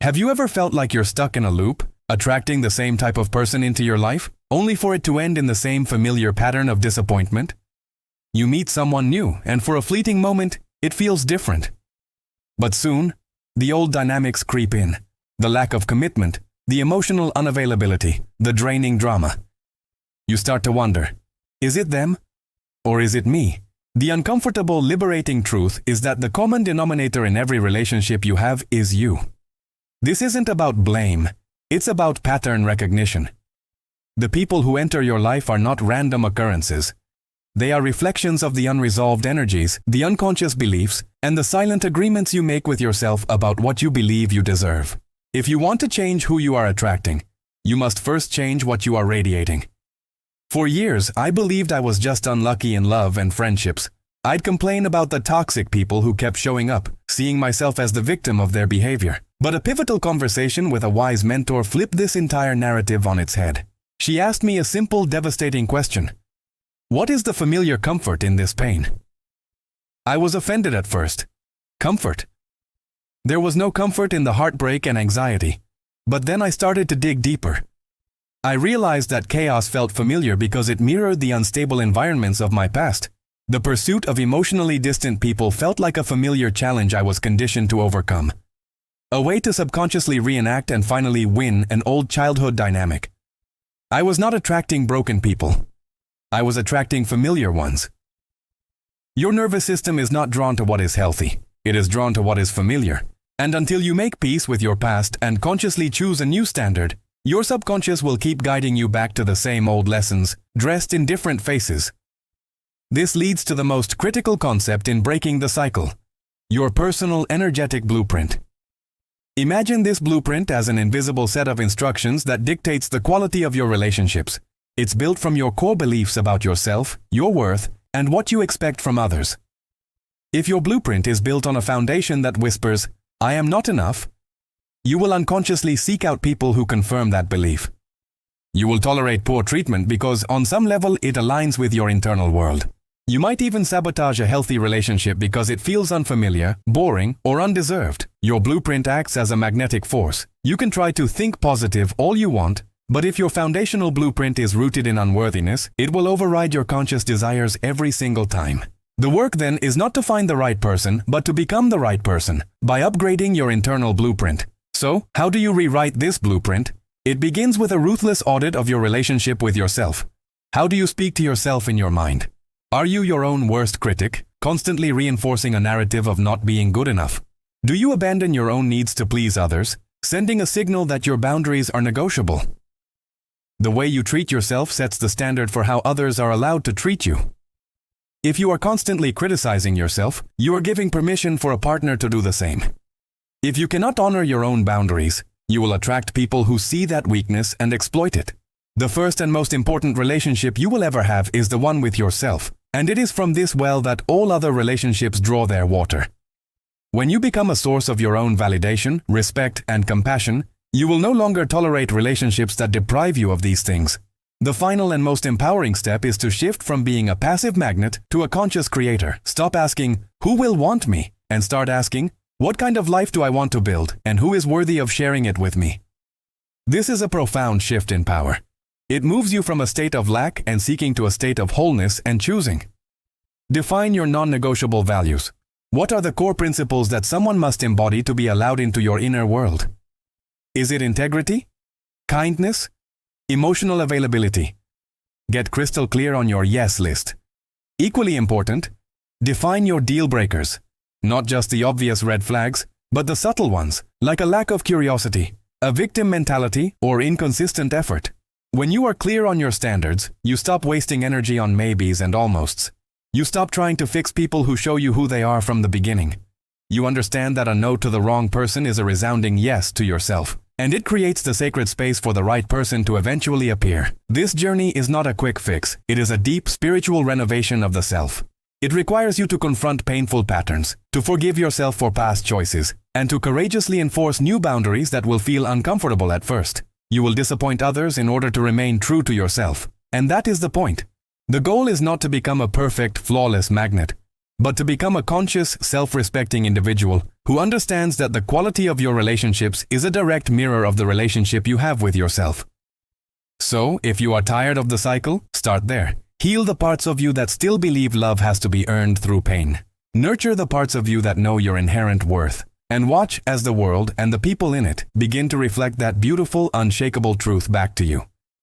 Have you ever felt like you're stuck in a loop, attracting the same type of person into your life, only for it to end in the same familiar pattern of disappointment? You meet someone new, and for a fleeting moment, it feels different. But soon, the old dynamics creep in. The lack of commitment, the emotional unavailability, the draining drama. You start to wonder, is it them? Or is it me? The uncomfortable, liberating truth is that the common denominator in every relationship you have is you. This isn't about blame, it's about pattern recognition. The people who enter your life are not random occurrences. They are reflections of the unresolved energies, the unconscious beliefs, and the silent agreements you make with yourself about what you believe you deserve. If you want to change who you are attracting, you must first change what you are radiating. For years, I believed I was just unlucky in love and friendships. I'd complain about the toxic people who kept showing up, seeing myself as the victim of their behavior. But a pivotal conversation with a wise mentor flipped this entire narrative on its head. She asked me a simple, devastating question. What is the familiar comfort in this pain? I was offended at first. Comfort? There was no comfort in the heartbreak and anxiety. But then I started to dig deeper. I realized that chaos felt familiar because it mirrored the unstable environments of my past. The pursuit of emotionally distant people felt like a familiar challenge I was conditioned to overcome. A way to subconsciously reenact and finally win an old childhood dynamic. I was not attracting broken people. I was attracting familiar ones. Your nervous system is not drawn to what is healthy. It is drawn to what is familiar. And until you make peace with your past and consciously choose a new standard, your subconscious will keep guiding you back to the same old lessons, dressed in different faces. This leads to the most critical concept in breaking the cycle: your personal energetic blueprint. Imagine this blueprint as an invisible set of instructions that dictates the quality of your relationships. It's built from your core beliefs about yourself, your worth, and what you expect from others. If your blueprint is built on a foundation that whispers, "I am not enough," you will unconsciously seek out people who confirm that belief. You will tolerate poor treatment because on some level it aligns with your internal world. You might even sabotage a healthy relationship because it feels unfamiliar, boring, or undeserved. Your blueprint acts as a magnetic force. You can try to think positive all you want, but if your foundational blueprint is rooted in unworthiness, it will override your conscious desires every single time. The work then is not to find the right person, but to become the right person, by upgrading your internal blueprint. So, how do you rewrite this blueprint? It begins with a ruthless audit of your relationship with yourself. How do you speak to yourself in your mind? Are you your own worst critic, constantly reinforcing a narrative of not being good enough? Do you abandon your own needs to please others, sending a signal that your boundaries are negotiable? The way you treat yourself sets the standard for how others are allowed to treat you. If you are constantly criticizing yourself, you are giving permission for a partner to do the same. If you cannot honor your own boundaries, you will attract people who see that weakness and exploit it. The first and most important relationship you will ever have is the one with yourself. And it is from this well that all other relationships draw their water. When you become a source of your own validation, respect, and compassion, you will no longer tolerate relationships that deprive you of these things. The final and most empowering step is to shift from being a passive magnet to a conscious creator. Stop asking, "Who will want me?" and start asking, "What kind of life do I want to build, and who is worthy of sharing it with me?" This is a profound shift in power. It moves you from a state of lack and seeking to a state of wholeness and choosing. Define your non-negotiable values. What are the core principles that someone must embody to be allowed into your inner world? Is it integrity? Kindness? Emotional availability? Get crystal clear on your yes list. Equally important, define your deal breakers. Not just the obvious red flags, but the subtle ones, like a lack of curiosity, a victim mentality, or inconsistent effort. When you are clear on your standards, you stop wasting energy on maybes and almosts. You stop trying to fix people who show you who they are from the beginning. You understand that a no to the wrong person is a resounding yes to yourself, and it creates the sacred space for the right person to eventually appear. This journey is not a quick fix. It is a deep spiritual renovation of the self. It requires you to confront painful patterns, to forgive yourself for past choices, and to courageously enforce new boundaries that will feel uncomfortable at first. You will disappoint others in order to remain true to yourself. And that is the point. The goal is not to become a perfect, flawless magnet. but to become a conscious, self-respecting individual who understands that the quality of your relationships is a direct mirror of the relationship you have with yourself. So, if you are tired of the cycle, start there. Heal the parts of you that still believe love has to be earned through pain. Nurture the parts of you that know your inherent worth. And watch as the world and the people in it begin to reflect that beautiful, unshakable truth back to you.